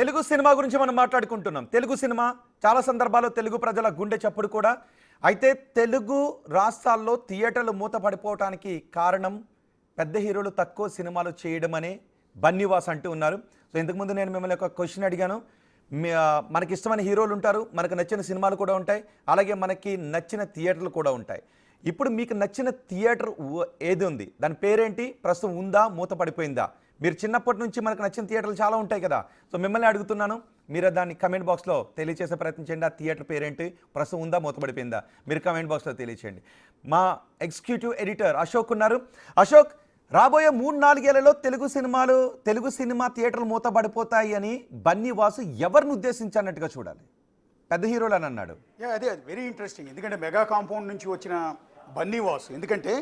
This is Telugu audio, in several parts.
తెలుగు సినిమా గురించి మనం మాట్లాడుకుంటున్నాం. తెలుగు సినిమా చాలా సందర్భాల్లో తెలుగు ప్రజల గుండె చప్పుడు కూడా. అయితే తెలుగు రాష్ట్రాల్లో థియేటర్లు మూతపడిపోవడానికి కారణం పెద్ద హీరోలు తక్కువ సినిమాలు చేయడం అనే బన్నీవాస్ అంటూ ఉన్నారు. సో ఇంతకుముందు నేను మిమ్మల్ని ఒక క్వశ్చన్ అడిగాను. మనకి ఇష్టమైన హీరోలు ఉంటారు, మనకు నచ్చిన సినిమాలు కూడా ఉంటాయి, అలాగే మనకి నచ్చిన థియేటర్లు కూడా ఉంటాయి. ఇప్పుడు మీకు నచ్చిన థియేటర్ ఏది ఉంది? దాని పేరేంటి? ప్రస్తుతం ఉందా, మూతపడిపోయిందా? మీరు చిన్నప్పటి నుంచి మనకు నచ్చిన థియేటర్లు చాలా ఉంటాయి కదా. సో మిమ్మల్ని అడుగుతున్నాను, మీరు దాన్ని కమెంట్ బాక్స్లో తెలియచేసే ప్రయత్నం చేయండి. ఆ థియేటర్ పేరేంటి, ప్రస్తుతం ఉందా, మూతపడిపోయిందా? మీరు కమెంట్ బాక్స్లో తెలియచేయండి. మా ఎగ్జిక్యూటివ్ ఎడిటర్ అశోక్ ఉన్నారు. అశోక్, రాబోయే 3-4 ఏళ్లలో తెలుగు సినిమా థియేటర్లు మూతపడిపోతాయి అని బన్నీవాసు ఎవరిని ఉద్దేశించినట్టుగా చూడాలి? పెద్ద హీరోలు అని అన్నాడు. అదే వెరీ ఇంట్రెస్టింగ్. ఎందుకంటే మెగా కాంపౌండ్ నుంచి వచ్చిన బన్నీవాసు, ఎందుకంటే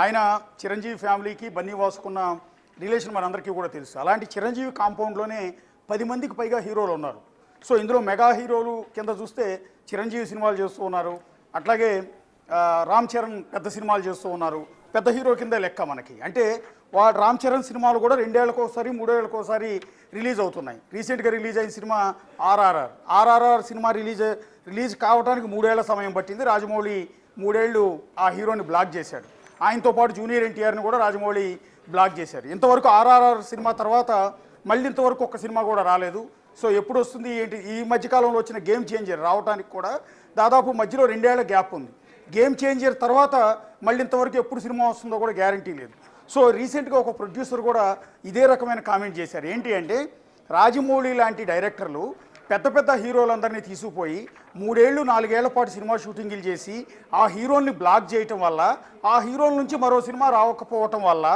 ఆయన చిరంజీవి ఫ్యామిలీకి బన్నీవాసుకున్న రిలేషన్ మనందరికీ కూడా తెలుసు. అలాంటి చిరంజీవి కాంపౌండ్లోనే 10 మందికి పైగా హీరోలు ఉన్నారు. సో ఇందులో మెగా హీరోలు కింద చూస్తే చిరంజీవి సినిమాలు చేస్తూ ఉన్నారు, అట్లాగే రామ్ చరణ్ పెద్ద సినిమాలు చేస్తూ ఉన్నారు. పెద్ద హీరో కింద లెక్క మనకి. అంటే వాడు రామ్ చరణ్ సినిమాలు కూడా 2 ఏళ్ళకోసారి 3 ఏళ్ళకోసారి రిలీజ్ అవుతున్నాయి. రీసెంట్గా రిలీజ్ అయిన సినిమా ఆర్ఆర్ఆర్ సినిమా రిలీజ్ కావడానికి 3 ఏళ్ల సమయం పట్టింది. రాజమౌళి 3 ఏళ్ళు ఆ హీరోని బ్లాక్ చేశాడు. ఆయనతో పాటు జూనియర్ ఎన్టీఆర్ని కూడా రాజమౌళి బ్లాక్ చేశారు. ఇంతవరకు ఆర్ఆర్ఆర్ సినిమా తర్వాత మళ్ళీ ఇంతవరకు ఒక్క సినిమా కూడా రాలేదు. సో ఎప్పుడు వస్తుంది ఏంటి? ఈ మధ్యకాలంలో వచ్చిన గేమ్ చేంజర్ రావడానికి కూడా దాదాపు మధ్యలో 2 ఏళ్ల గ్యాప్ ఉంది. గేమ్ చేంజర్ తర్వాత మళ్ళీ ఇంతవరకు ఎప్పుడు సినిమా వస్తుందో కూడా గ్యారంటీ లేదు. సో రీసెంట్గా ఒక ప్రొడ్యూసర్ కూడా ఇదే రకమైన కామెంట్ చేశారు. ఏంటి అంటే, రాజమౌళి లాంటి డైరెక్టర్లు పెద్ద పెద్ద హీరోలందరినీ తీసుకుపోయి 3 ఏళ్ళు 4 ఏళ్ల పాటు సినిమా షూటింగ్లు చేసి ఆ హీరోల్ని బ్లాక్ చేయటం వల్ల, ఆ హీరోల నుంచి మరో సినిమా రావకపోవటం వల్ల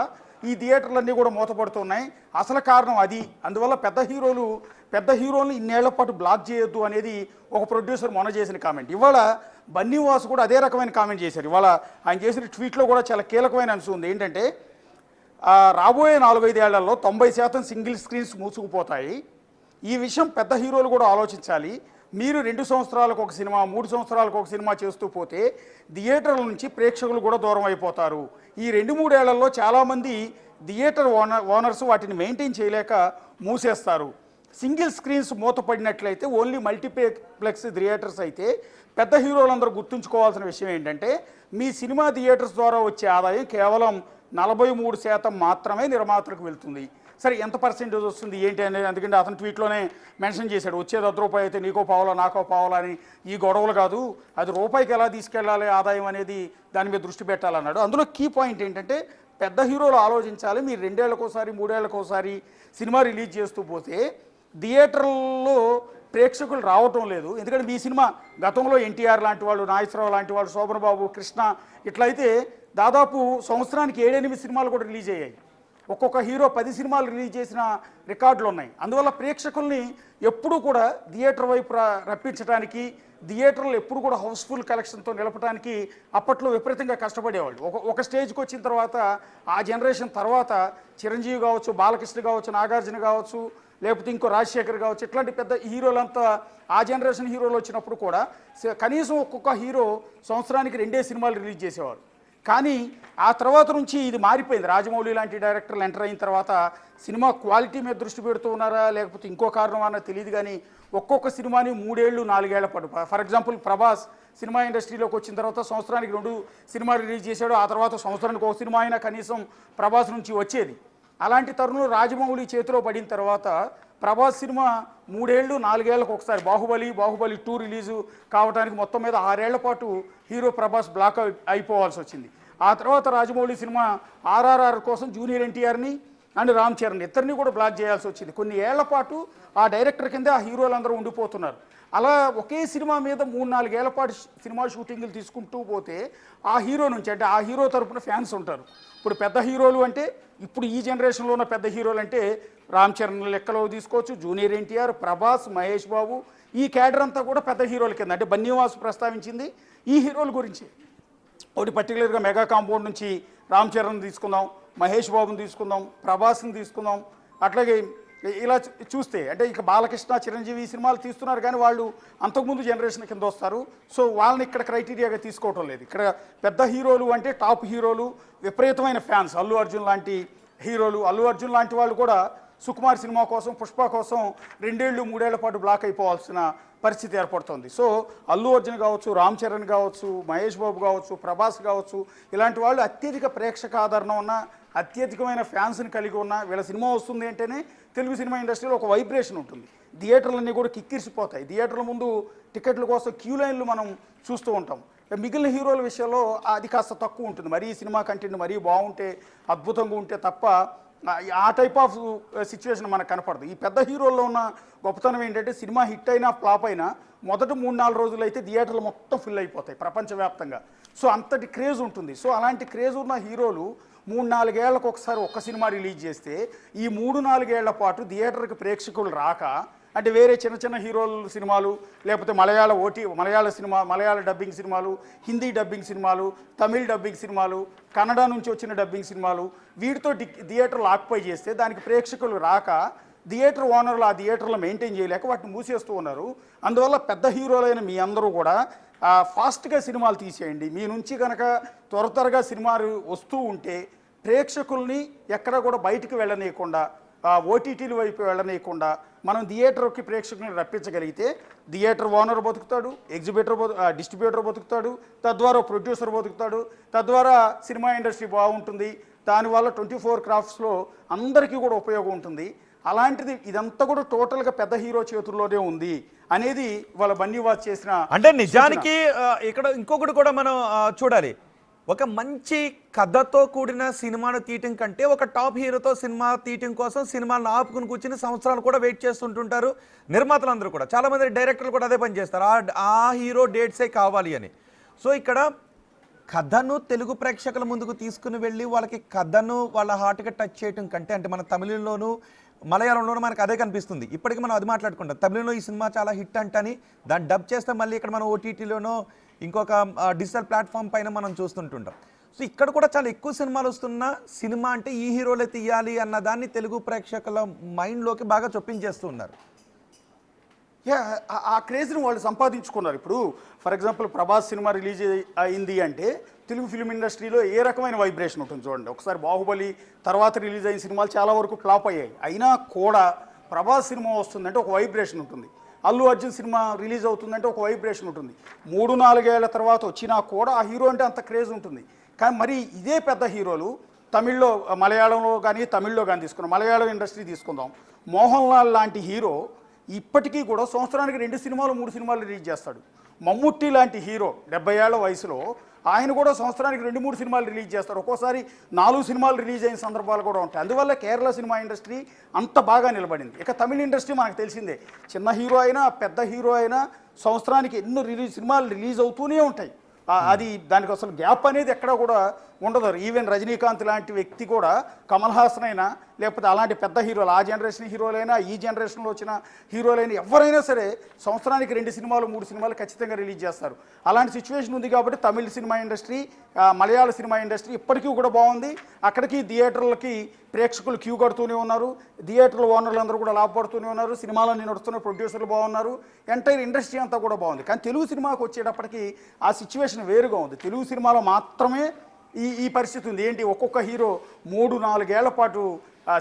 ఈ థియేటర్లన్నీ కూడా మూతపడుతున్నాయి. అసలు కారణం అది. అందువల్ల పెద్ద హీరోల్ని ఇన్నేళ్ల పాటు బ్లాక్ చేయొద్దు అనేది ఒక ప్రొడ్యూసర్ మొన్న చేసిన కామెంట్. ఇవాళ బన్నీవాసు కూడా అదే రకమైన కామెంట్ చేశారు. ఇవాళ ఆయన చేసిన ట్వీట్లో కూడా చాలా కీలకమైన అంశం ఉంది. ఏంటంటే, రాబోయే 4-5 ఏళ్లలో 90% సింగిల్ స్క్రీన్స్ మూసుకుపోతాయి. ఈ విషయం పెద్ద హీరోలు కూడా ఆలోచించాలి. మీరు 2 సంవత్సరాలకు ఒక సినిమా, 3 సంవత్సరాలకు ఒక సినిమా చేస్తూ పోతే థియేటర్ల నుంచి ప్రేక్షకులు కూడా దూరం అయిపోతారు. ఈ 2-3 ఏళ్లలో చాలామంది థియేటర్ ఓనర్స్ వాటిని మెయింటైన్ చేయలేక మూసేస్తారు. సింగిల్ స్క్రీన్స్ మూతపడినట్లయితే ఓన్లీ మల్టీప్లెక్స్ థియేటర్స్ అయితే పెద్ద హీరోలందరూ గుర్తుంచుకోవాల్సిన విషయం ఏంటంటే, మీ సినిమా థియేటర్స్ ద్వారా వచ్చే ఆదాయం కేవలం 43% మాత్రమే నిర్మాతలకు వెళ్తుంది. సరే, ఎంత పర్సెంటేజ్ వస్తుంది ఏంటి అనేది, ఎందుకంటే అతను ట్వీట్లోనే మెన్షన్ చేశాడు, వచ్చేది ₹1 అయితే నీకో పావులా నాకో పావులా అని. ఈ గొడవలు కాదు, అది రూపాయికి ఎలా తీసుకెళ్ళాలి ఆదాయం అనేది దాని మీద దృష్టి పెట్టాలన్నాడు. అందులో కీ పాయింట్ ఏంటంటే, పెద్ద హీరోలు ఆలోచించాలి. మీరు 2 ఏళ్లకోసారి 3 ఏళ్లకోసారి సినిమా రిలీజ్ చేస్తూ పోతే థియేటర్లో ప్రేక్షకులు రావటం లేదు. ఎందుకంటే మీ సినిమా గతంలో ఎన్టీఆర్ లాంటి వాళ్ళు, నాగేశ్వరరావు లాంటి వాళ్ళు, శోభన్ బాబు, కృష్ణ ఇట్లయితే దాదాపు సంవత్సరానికి 7-8 సినిమాలు కూడా రిలీజ్ అయ్యాయి. ఒక్కొక్క హీరో 10 సినిమాలు రిలీజ్ చేసిన రికార్డులు ఉన్నాయి. అందువల్ల ప్రేక్షకుల్ని ఎప్పుడూ కూడా థియేటర్ వైపు రప్పించడానికి, థియేటర్లు ఎప్పుడు కూడా హౌస్ఫుల్ కలెక్షన్తో నిలపడానికి అప్పట్లో విపరీతంగా కష్టపడేవాళ్ళు. ఒక స్టేజ్కి వచ్చిన తర్వాత, ఆ జనరేషన్ తర్వాత చిరంజీవి కావచ్చు, బాలకృష్ణ కావచ్చు, నాగార్జున కావచ్చు, లేకపోతే ఇంకో రాజశేఖర్ కావచ్చు, ఇట్లాంటి పెద్ద హీరోలంతా ఆ జనరేషన్ హీరోలు వచ్చినప్పుడు కూడా కనీసం ఒక్కొక్క హీరో సంవత్సరానికి 2 సినిమాలు రిలీజ్ చేసేవారు. కానీ ఆ తర్వాత నుంచి ఇది మారిపోయింది. రాజమౌళి లాంటి డైరెక్టర్లు ఎంటర్ అయిన తర్వాత సినిమా క్వాలిటీ మీద దృష్టి పెడుతూ ఉన్నారా లేకపోతే ఇంకో కారణం అన్నది తెలియదు. కానీ ఒక్కొక్క సినిమాని 3 ఏళ్ళు 4 ఏళ్ల పాటు, ఫర్ ఎగ్జాంపుల్ ప్రభాస్ సినిమా ఇండస్ట్రీలోకి వచ్చిన తర్వాత సంవత్సరానికి 2 సినిమాలు రిలీజ్ చేశాడు. ఆ తర్వాత సంవత్సరానికి ఒక సినిమా అయినా కనీసం ప్రభాస్ నుంచి వచ్చేది. అలాంటి తరుణంలో రాజమౌళి చేతిలో పడిన తర్వాత ప్రభాస్ సినిమా 3 ఏళ్ళు 4 ఏళ్లకు ఒకసారి, బాహుబలి 2 రిలీజు కావడానికి మొత్తం మీద 6 ఏళ్ల పాటు హీరో ప్రభాస్ బ్లాక్ అయిపోవాల్సి వచ్చింది. ఆ తర్వాత రాజమౌళి సినిమా ఆర్ఆర్ఆర్ కోసం జూనియర్ ఎన్టీఆర్ని అండ్ రామ్ చరణ్ ఇద్దరిని కూడా బ్లాక్ చేయాల్సి వచ్చింది. కొన్ని ఏళ్ల పాటు ఆ డైరెక్టర్ కింద ఆ హీరోలందరూ ఉండిపోతున్నారు. అలా ఒకే సినిమా మీద 3-4 ఏళ్ల పాటు సినిమా షూటింగ్లు తీసుకుంటూ పోతే ఆ హీరో నుంచి, అంటే ఆ హీరో తరపున ఫ్యాన్స్ ఉంటారు. ఇప్పుడు పెద్ద హీరోలు అంటే, ఇప్పుడు ఈ జనరేషన్లో ఉన్న పెద్ద హీరోలు అంటే రామ్ చరణ్ లెక్కలో తీసుకోవచ్చు, జూనియర్ ఎన్టీఆర్, ప్రభాస్, మహేష్ బాబు, ఈ క్యాడర్ అంతా కూడా పెద్ద హీరోల కింద. అంటే బన్నీవాసు ప్రస్తావించింది ఈ హీరోల గురించి. ఒకటి పర్టికులర్గా మెగా కాంపౌండ్ నుంచి రామ్ చరణ్ తీసుకుందాం, మహేష్ బాబుని తీసుకుందాం, ప్రభాస్ని తీసుకుందాం. అట్లాగే ఇలా చూస్తే అంటే ఇక బాలకృష్ణ, చిరంజీవి సినిమాలు తీస్తున్నారు కానీ వాళ్ళు అంతకుముందు జనరేషన్ కింద వస్తారు. సో వాళ్ళని ఇక్కడ క్రైటీరియాగా తీసుకోవటం లేదు. ఇక్కడ పెద్ద హీరోలు అంటే టాప్ హీరోలు, విపరీతమైన ఫ్యాన్స్, అల్లు అర్జున్ లాంటి హీరోలు. అల్లు అర్జున్ లాంటి వాళ్ళు కూడా సుకుమార్ సినిమా కోసం, పుష్ప కోసం 2 ఏళ్ళు 3 ఏళ్ల పాటు బ్లాక్ అయిపోవాల్సిన పరిస్థితి ఏర్పడుతుంది. సో అల్లు అర్జున్ కావచ్చు, రామ్ చరణ్ కావచ్చు, మహేష్ బాబు కావచ్చు, ప్రభాస్ కావచ్చు, ఇలాంటి వాళ్ళు అత్యధిక ప్రేక్షక ఆదరణ ఉన్న, అత్యధికమైన ఫ్యాన్స్ని కలిగి ఉన్న వీళ్ళ సినిమా వస్తుంది అంటేనే తెలుగు సినిమా ఇండస్ట్రీలో ఒక వైబ్రేషన్ ఉంటుంది. థియేటర్లన్నీ కూడా కిక్కిరిసిపోతాయి. థియేటర్ల ముందు టికెట్ల కోసం క్యూ లైన్లు మనం చూస్తూ ఉంటాం. మిగిలిన హీరోల విషయంలో అది కాస్త తక్కువ ఉంటుంది. మరీ సినిమా కంటెంట్ మరీ బాగుంటే, అద్భుతంగా ఉంటే తప్ప ఆ టైప్ ఆఫ్ సిచ్యువేషన్ మనకు కనపడదు. ఈ పెద్ద హీరోల్లో ఉన్న గొప్పతనం ఏంటంటే సినిమా హిట్ అయినా ఫ్లాప్ అయినా మొదటి 3-4 రోజులు అయితే థియేటర్లు మొత్తం ఫిల్ అయిపోతాయి ప్రపంచవ్యాప్తంగా. సో అంతటి క్రేజ్ ఉంటుంది. సో అలాంటి క్రేజ్ ఉన్న హీరోలు 3-4 ఏళ్లకు ఒకసారి ఒక్క సినిమా రిలీజ్ చేస్తే ఈ 3-4 ఏళ్ల పాటు థియేటర్కి ప్రేక్షకులు రాక, అంటే వేరే చిన్న చిన్న హీరోల సినిమాలు, లేకపోతే మలయాళ సినిమా, మలయాళ డబ్బింగ్ సినిమాలు, హిందీ డబ్బింగ్ సినిమాలు, తమిళ్ డబ్బింగ్ సినిమాలు, కన్నడ నుంచి వచ్చిన డబ్బింగ్ సినిమాలు, వీటితో థియేటర్లు ఆక్యుపై చేస్తే దానికి ప్రేక్షకులు రాక థియేటర్ ఓనర్లు ఆ థియేటర్లో మెయింటైన్ చేయలేక వాటిని మూసేస్తూ ఉన్నారు. అందువల్ల పెద్ద హీరోలైన మీ అందరూ కూడా ఫాస్ట్గా సినిమాలు తీసేయండి. మీ నుంచి కనుక త్వరగా సినిమాలు వస్తూ ఉంటే ప్రేక్షకుల్ని ఎక్కడ కూడా బయటికి వెళ్ళనీయకుండా, ఓటీటీల వైపు వెళ్ళనీయకుండా మనం థియేటర్కి ప్రేక్షకులను రప్పించగలిగితే థియేటర్ ఓనర్ బతుకుతాడు, డిస్ట్రిబ్యూటర్ బతుకుతాడు, తద్వారా ప్రొడ్యూసర్ బతుకుతాడు, తద్వారా సినిమా ఇండస్ట్రీ బాగుంటుంది. దానివల్ల 24 క్రాఫ్ట్స్లో అందరికీ కూడా ఉపయోగం ఉంటుంది. అలాంటిది ఇదంతా కూడా టోటల్గా పెద్ద హీరో చేతుల్లోనే ఉంది అనేది వాళ్ళ బన్నీవాస్ చేసిన. అంటే నిజానికి ఇక్కడ ఇంకొకటి కూడా మనం చూడాలి. ఒక మంచి కథతో కూడిన సినిమాను తీయటం కంటే ఒక టాప్ హీరోతో సినిమా తీయటం కోసం సినిమాలను ఆపుకుని కూర్చుని సంవత్సరాలు కూడా వెయిట్ చేస్తుంటుంటారు నిర్మాతలందరూ కూడా. చాలామంది డైరెక్టర్లు కూడా అదే పని చేస్తారు, ఆ హీరో డేట్సే కావాలి అని. సో ఇక్కడ కథను తెలుగు ప్రేక్షకుల ముందుకు తీసుకుని వెళ్ళి వాళ్ళకి కథను వాళ్ళ హార్ట్గా టచ్ చేయటం కంటే, అంటే మన తమిళంలోనూ మలయాళంలోనూ మనకు అదే కనిపిస్తుంది. ఇప్పటికీ మనం అది మాట్లాడుకుంటాం. తమిళంలో ఈ సినిమా చాలా హిట్ అంటని దాన్ని డబ్ చేస్తే మళ్ళీ ఇక్కడ మనం ఓటీటీలోనో ఇంకొక డిజిటల్ ప్లాట్ఫామ్ పైన మనం చూస్తుంటుంటాం. సో ఇక్కడ కూడా చాలా ఎక్కువ సినిమాలు వస్తున్నా సినిమా అంటే ఈ హీరోలే తీయాలి అన్న దాన్ని తెలుగు ప్రేక్షకుల మైండ్లోకి బాగా చొప్పించేస్తూ ఉన్నారు. ఆ క్రేజ్ని వాళ్ళు సంపాదించుకున్నారు. ఇప్పుడు for example Prabhas cinema release అయింది అంటే తెలుగు ఫిలిం ఇండస్ట్రీలో ఏ రకమైన వైబ్రేషన్ ఉంటుంది చూడండి. ఒకసారి బాహుబలి తర్వాత రిలీజ్ అయిన సినిమాలు చాలా వరకు ఫ్లాప్ అయ్యాయి. అయినా కూడా ప్రభాస్ సినిమా వస్తుందంటే ఒక వైబ్రేషన్ ఉంటుంది. అల్లు అర్జున్ సినిమా రిలీజ్ అవుతుందంటే ఒక వైబ్రేషన్ ఉంటుంది. 3-4 ఏళ్ల తర్వాత వచ్చినా కూడా ఆ హీరో అంటే అంత క్రేజ్ ఉంటుంది. కానీ మరి ఇదే పెద్ద హీరోలు తమిళ్లో, మలయాళంలో కానీ తమిళ్లో కానీ తీసుకున్నాం, మలయాళం ఇండస్ట్రీ తీసుకుందాం, మోహన్ లాల్ లాంటి హీరో ఇప్పటికీ కూడా సంవత్సరానికి 2 సినిమాలు 3 సినిమాలు రిలీజ్ చేస్తాడు. మమ్ముట్టి లాంటి హీరో 70 ఏళ్ల వయసులో ఆయన కూడా సంవత్సరానికి 2-3 సినిమాలు రిలీజ్ చేస్తారు. ఒక్కోసారి 4 సినిమాలు రిలీజ్ అయిన సందర్భాలు కూడా ఉంటాయి. అందువల్ల కేరళ సినిమా ఇండస్ట్రీ అంత బాగా నిలబడింది. ఇక తమిళ ఇండస్ట్రీ మనకు తెలిసిందే, చిన్న హీరో అయినా పెద్ద హీరో అయినా సంవత్సరానికి ఎన్నో సినిమాలు రిలీజ్ అవుతూనే ఉంటాయి. అది దానికి అసలు గ్యాప్ అనేది ఎక్కడ కూడా ఉండదు. ఈవెన్ రజనీకాంత్ లాంటి వ్యక్తి కూడా, కమల్ హాసన్ అయినా, లేకపోతే అలాంటి పెద్ద హీరోలు, ఆ జనరేషన్ హీరోలైనా ఈ జనరేషన్లో వచ్చిన హీరోలైనా ఎవరైనా సరే సంవత్సరానికి 2 సినిమాలు 3 సినిమాలు ఖచ్చితంగా రిలీజ్ చేస్తారు. అలాంటి సిచ్యువేషన్ ఉంది కాబట్టి తమిళ సినిమా ఇండస్ట్రీ, మలయాళ సినిమా ఇండస్ట్రీ ఇప్పటికీ కూడా బాగుంది. అక్కడికి థియేటర్లకి ప్రేక్షకులు క్యూ కడుతూనే ఉన్నారు, థియేటర్ల ఓనర్లు అందరూ కూడా లాభపడుతూనే ఉన్నారు, సినిమాలన్నీ నడుస్తున్న ప్రొడ్యూసర్లు బాగున్నారు, ఎంటైర్ ఇండస్ట్రీ అంతా కూడా బాగుంది. కానీ తెలుగు సినిమాకు వచ్చేటప్పటికి ఆ సిచ్యువేషన్ వేరుగా ఉంది. తెలుగు సినిమాలో మాత్రమే ఈ పరిస్థితి ఉంది. ఏంటి, ఒక్కొక్క హీరో 3-4 ఏళ్ల పాటు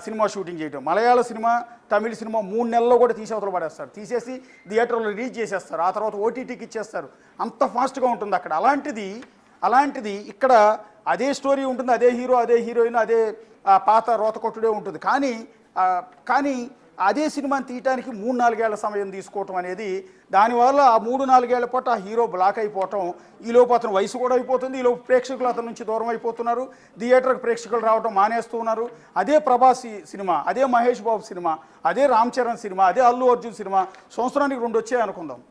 సినిమా షూటింగ్ చేయడం. మలయాళ సినిమా, తమిళ సినిమా 3 నెలల్లో కూడా అవతల పడేస్తారు, తీసేసి థియేటర్లో రిలీజ్ చేసేస్తారు, ఆ తర్వాత ఓటీటీకి ఇచ్చేస్తారు. అంత ఫాస్ట్గా ఉంటుంది అక్కడ. అలాంటిది ఇక్కడ అదే స్టోరీ ఉంటుంది, అదే హీరో, అదే హీరోయిన్, అదే పాత రోత కొట్టుడే ఉంటుంది. కానీ అదే సినిమాని తీయటానికి 3-4 ఏళ్ల సమయం తీసుకోవటం అనేది, దానివల్ల ఆ 3-4 ఏళ్ల పాటు ఆ హీరో బ్లాక్ అయిపోవటం, ఈలోపు అతను వయసు కూడా అయిపోతుంది, ఈలోపు ప్రేక్షకులు అతని నుంచి దూరం అయిపోతున్నారు, థియేటర్కి ప్రేక్షకులు రావడం మానేస్తూ ఉన్నారు. అదే ప్రభాస్ సినిమా, అదే మహేష్ బాబు సినిమా, అదే రామ్ చరణ్ సినిమా, అదే అల్లు అర్జున్ సినిమా సంవత్సరానికి 2 వచ్చాయి అనుకుందాం.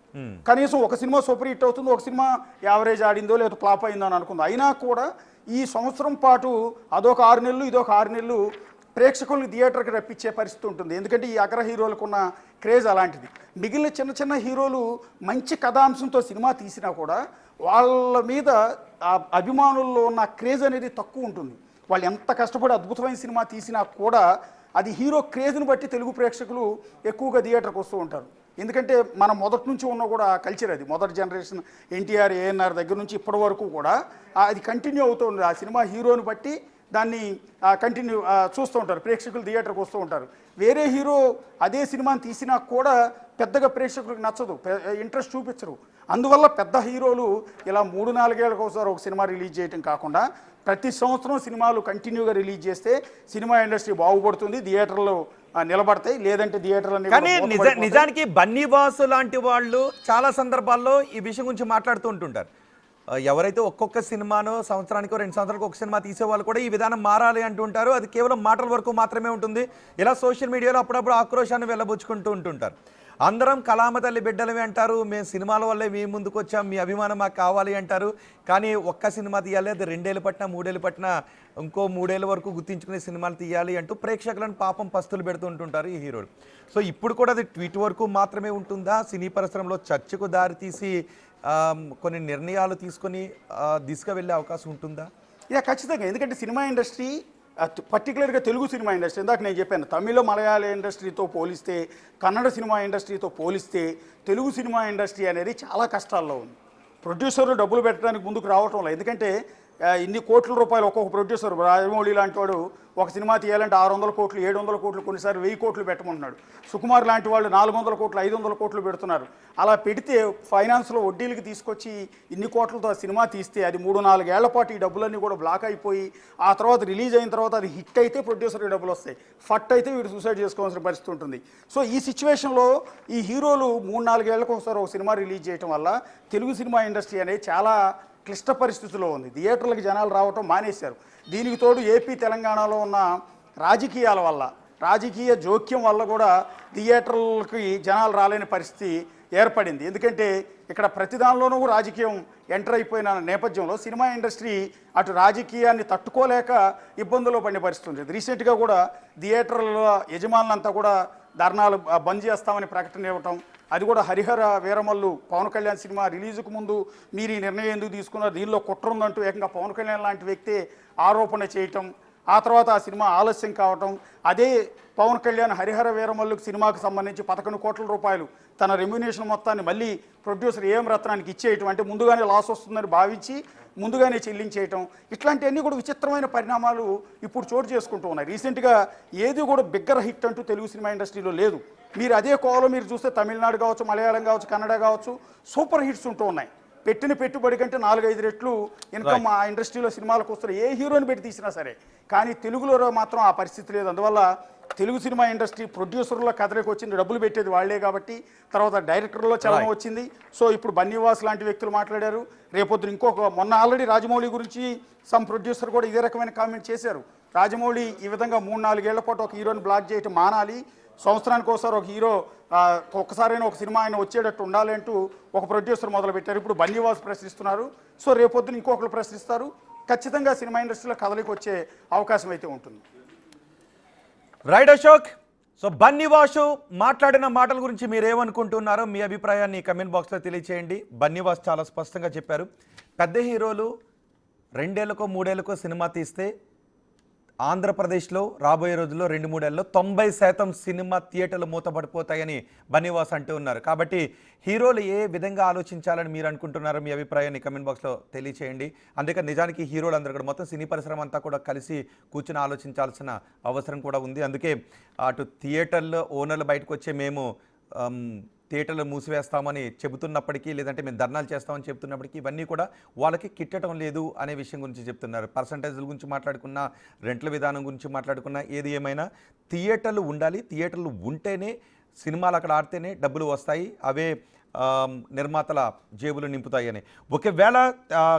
కనీసం ఒక సినిమా సూపర్ హిట్ అవుతుంది, ఒక సినిమా యావరేజ్ ఆడిందో లేదా ఫ్లాప్ అయిందో అని అనుకుందాం. అయినా కూడా ఈ సంవత్సరం పాటు అదొక 6 నెలలు, ఇదొక 6 నెలలు ప్రేక్షకుల్ని థియేటర్కి రప్పించే పరిస్థితి ఉంటుంది. ఎందుకంటే ఈ అగ్ర హీరోలకు ఉన్న క్రేజ్ అలాంటిది. మిగిలిన చిన్న చిన్న హీరోలు మంచి కథాంశంతో సినిమా తీసినా కూడా వాళ్ళ మీద అభిమానుల్లో ఉన్న క్రేజ్ అనేది తక్కువ ఉంటుంది. వాళ్ళు ఎంత కష్టపడి అద్భుతమైన సినిమా తీసినా కూడా అది హీరో క్రేజ్ని బట్టి తెలుగు ప్రేక్షకులు ఎక్కువగా థియేటర్కి వస్తూ ఉంటారు. ఎందుకంటే మనం మొదటి నుంచి ఉన్న కూడా కల్చర్ అది. మొదటి జనరేషన్ ఎన్టీఆర్, ఏఎన్ఆర్ దగ్గర నుంచి ఇప్పటి వరకు కూడా అది కంటిన్యూ అవుతూ ఉంది. ఆ సినిమా హీరోని బట్టి దాన్ని కంటిన్యూ చూస్తూ ఉంటారు, ప్రేక్షకులు థియేటర్కి వస్తూ ఉంటారు. వేరే హీరో అదే సినిమాని తీసినా కూడా పెద్దగా ప్రేక్షకులకు నచ్చదు, ఇంట్రెస్ట్ చూపించరు. అందువల్ల పెద్ద హీరోలు ఇలా 3-4 ఏళ్ళకి ఒకసారి ఒక సినిమా రిలీజ్ చేయటం కాకుండా ప్రతి సంవత్సరం సినిమాలు కంటిన్యూగా రిలీజ్ చేస్తే సినిమా ఇండస్ట్రీ బాగుపడుతుంది, థియేటర్లో నిలబడతాయి. లేదంటే థియేటర్లు కానీ నిజానికి బన్నీవాసు లాంటి వాళ్ళు చాలా సందర్భాల్లో ఈ విషయం గురించి మాట్లాడుతూ ఉంటుంటారు. ఎవరైతే ఒక్కొక్క సినిమాను సంవత్సరానికి 2 సంవత్సరాలకు ఒక సినిమా తీసేవాళ్ళు కూడా ఈ విధానం మారాలి అంటుంటారు. అది కేవలం మాటల వరకు మాత్రమే ఉంటుంది. ఇలా సోషల్ మీడియాలో అప్పుడప్పుడు ఆక్రోశాన్ని వెళ్ళబుచ్చుకుంటూ ఉంటుంటారు. అందరం కళామ తల్లి బిడ్డలవి అంటారు, మేము సినిమాల వల్లే మీ ముందుకు వచ్చాం, మీ అభిమానం మాకు కావాలి అంటారు. కానీ ఒక్క సినిమా తీయాలి, అది 2 ఏళ్ళు పట్టినా 3 ఏళ్ళు పట్టినా ఇంకో 3 ఏళ్ళ వరకు గుర్తించుకునే సినిమాలు తీయాలి అంటూ ప్రేక్షకులను పాపం పస్తులు పెడుతూ ఉంటుంటారు ఈ హీరోలు. సో ఇప్పుడు కూడా అది ట్వీట్ వరకు మాత్రమే ఉంటుందా? సినీ పరిశ్రమలో చర్చకు దారితీసి కొన్ని నిర్ణయాలు తీసుకొని దిశగా వెళ్ళే అవకాశం ఉంటుందా? ఖచ్చితంగా. ఎందుకంటే సినిమా ఇండస్ట్రీ, పర్టికులర్గా తెలుగు సినిమా ఇండస్ట్రీ, ఇందాక నేను చెప్పాను, తమిళ మలయాళ ఇండస్ట్రీతో పోలిస్తే, కన్నడ సినిమా ఇండస్ట్రీతో పోలిస్తే తెలుగు సినిమా ఇండస్ట్రీ అనేది చాలా కష్టాల్లో ఉంది. ప్రొడ్యూసర్లు డబ్బులు పెట్టడానికి ముందుకు రావటం లేదు. ఎందుకంటే ఇన్ని కోట్ల రూపాయలు ఒక్కొక్క ప్రొడ్యూసర్, రాజమౌళి లాంటి వాడు ఒక సినిమా తీయాలంటే 600 కోట్లు 700 కోట్లు కొన్నిసార్లు 1000 కోట్లు పెట్టమంటున్నాడు. సుకుమార్ లాంటి వాళ్ళు 400 కోట్లు 500 కోట్లు పెడుతున్నారు. అలా పెడితే ఫైనాన్స్లో వడ్డీలకి తీసుకొచ్చి ఇన్ని కోట్లతో సినిమా తీస్తే అది 3-4 ఏళ్ల పాటు ఈ డబ్బులన్నీ కూడా బ్లాక్ అయిపోయి ఆ తర్వాత రిలీజ్ అయిన తర్వాత అది హిట్ అయితే ప్రొడ్యూసర్కి డబ్బులు వస్తాయి, ఫట్ అయితే వీడు సూసైడ్ చేసుకోవాల్సిన పరిస్థితి ఉంటుంది. సో ఈ సిచ్యువేషన్లో ఈ హీరోలు 3-4 ఏళ్లకు ఒకసారి ఒక సినిమా రిలీజ్ చేయడం వల్ల తెలుగు సినిమా ఇండస్ట్రీ అనేది చాలా క్లిష్ట పరిస్థితిలో ఉంది. థియేటర్లకు జనాలు రావటం మానేశారు. దీనికి తోడు ఏపీ తెలంగాణలో ఉన్న రాజకీయాల వల్ల, రాజకీయ జోక్యం వల్ల కూడా థియేటర్లకి జనాలు రాలేని పరిస్థితి ఏర్పడింది. ఎందుకంటే ఇక్కడ ప్రతి దానిలోనూ రాజకీయం ఎంటర్ అయిపోయిన నేపథ్యంలో సినిమా ఇండస్ట్రీ అటు రాజకీయాన్ని తట్టుకోలేక ఇబ్బందుల్లో పడిన పరిస్థితి ఉంది. రీసెంట్గా కూడా థియేటర్ల యజమానులంతా కూడా ధర్నాలు బంద్ చేస్తామని ప్రకటన ఇవ్వటం, అది కూడా హరిహర వీరమల్లు పవన్ కళ్యాణ్ సినిమా రిలీజుకు ముందు మీరు ఈ నిర్ణయం ఎందుకు తీసుకున్నారు, దీనిలో కుట్ర ఉందంటూ ఏకంగా పవన్ కళ్యాణ్ లాంటి వ్యక్తి ఆరోపణ చేయటం, ఆ తర్వాత ఆ సినిమా ఆలస్యం కావటం, అదే పవన్ కళ్యాణ్ హరిహర వీరమల్లుకు సినిమాకు సంబంధించి 11 కోట్ల రూపాయలు తన రెమ్యునేషన్ మొత్తాన్ని మళ్ళీ ప్రొడ్యూసర్ ఏఎం రత్నానికి ఇచ్చేయటం, అంటే ముందుగానే లాస్ వస్తుందని భావించి ముందుగానే చెల్లించేయటం, ఇట్లాంటివన్నీ కూడా విచిత్రమైన పరిణామాలు ఇప్పుడు చోటు చేసుకుంటూ ఉన్నాయి. రీసెంట్గా ఏది కూడా బిగ్గర్ హిట్ అంటూ తెలుగు సినిమా ఇండస్ట్రీలో లేదు. మీరు అదే కోవలో మీరు చూస్తే తమిళనాడు కావచ్చు, మలయాళం కావచ్చు, కన్నడ కావచ్చు, సూపర్ హిట్స్ ఉంటూ ఉన్నాయి. పెట్టిన పెట్టుబడి కంటే 4-5 రెట్లు ఇన్కమ్ ఆ ఇండస్ట్రీలో సినిమాలకు వస్తారు, ఏ హీరోని పెట్టి తీసినా సరే. కానీ తెలుగులో మాత్రం ఆ పరిస్థితి లేదు. అందువల్ల తెలుగు సినిమా ఇండస్ట్రీ ప్రొడ్యూసర్ల కథలకు వచ్చింది, డబ్బులు పెట్టేది వాళ్లే కాబట్టి, తర్వాత డైరెక్టర్లో చలనం వచ్చింది. సో ఇప్పుడు బన్నీవాస్ లాంటి వ్యక్తులు మాట్లాడారు. రేపొద్దున మొన్న ఆల్రెడీ రాజమౌళి గురించి సమ్ ప్రొడ్యూసర్ కూడా ఇదే రకమైన కామెంట్ చేశారు. రాజమౌళి ఈ విధంగా 3-4 ఏళ్ల పాటు ఒక హీరోని బ్లాక్ చేయటం మానాలి, సంవత్సరానికి ఒకసారి ఒక హీరో ఒక్కసారైనా ఒక సినిమా ఆయన వచ్చేటట్టు ఉండాలి అంటూ ఒక ప్రొడ్యూసర్ మొదలుపెట్టారు. ఇప్పుడు బన్నీవాస్ ప్రశ్నిస్తున్నారు. సో రేపొద్దున ఇంకొకరు ప్రశ్నిస్తారు. ఖచ్చితంగా సినిమా ఇండస్ట్రీలో కథలకు వచ్చే అవకాశం అయితే ఉంటుంది. రైట్ అశోక్. సో బన్నీవాసు మాట్లాడిన మాటల గురించి మీరేమనుకుంటున్నారో మీ అభిప్రాయాన్ని కమెంట్ బాక్స్లో తెలియచేయండి. బన్నీవాస్ చాలా స్పష్టంగా చెప్పారు, పెద్ద హీరోలు 2 ఏళ్లకో 3 ఏళ్లకో సినిమా తీస్తే ఆంధ్రప్రదేశ్లో రాబోయే రోజుల్లో 2-3 ఏళ్ళలో 90% సినిమా థియేటర్లు మూతపడిపోతాయని బన్నీవాస్ అంటూ ఉన్నారు. కాబట్టి హీరోలు ఏ విధంగా ఆలోచించాలని మీరు అనుకుంటున్నారో మీ అభిప్రాయాన్ని కమెంట్ బాక్స్లో తెలియచేయండి. అందుకని నిజానికి హీరోలు అందరూ కూడా మొత్తం సినీ పరిశ్రమ అంతా కూడా కలిసి కూర్చుని ఆలోచించాల్సిన అవసరం కూడా ఉంది. అందుకే అటు థియేటర్లో ఓనర్లు బయటకు వచ్చే మేము థియేటర్లు మూసివేస్తామని చెబుతున్నప్పటికీ, లేదంటే మేము ధర్నాలు చేస్తామని చెబుతున్నప్పటికీ ఇవన్నీ కూడా వాళ్ళకి కిట్టడం లేదు అనే విషయం గురించి చెప్తున్నారు. పర్సంటేజ్ల గురించి మాట్లాడుకున్నా, రెంట్ల విధానం గురించి మాట్లాడుకున్నా, ఏది ఏమైనా థియేటర్లు ఉండాలి. థియేటర్లు ఉంటేనే సినిమాలు అక్కడ ఆడితేనే డబ్బులు వస్తాయి, అవే నిర్మాతల జేబులు నింపుతాయని. ఒకవేళ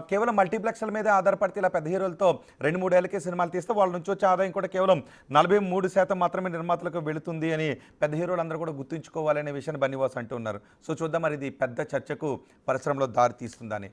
కేవలం మల్టీప్లెక్స్ల మీద ఆధారపడితే ఇలా పెద్ద హీరోలతో 2-3 ఏళ్ళకే సినిమాలు తీస్తే వాళ్ళ నుంచి వచ్చే ఆదాయం కూడా కేవలం 43% మాత్రమే నిర్మాతలకు వెళుతుంది అని పెద్ద హీరోలు అందరూ కూడా గుర్తుంచుకోవాలనే విషయాన్ని బన్నీవాస్ అంటూ ఉన్నారు. సో చూద్దాం మరి ఇది పెద్ద చర్చకు పరిశ్రమలో దారి తీస్తుందని.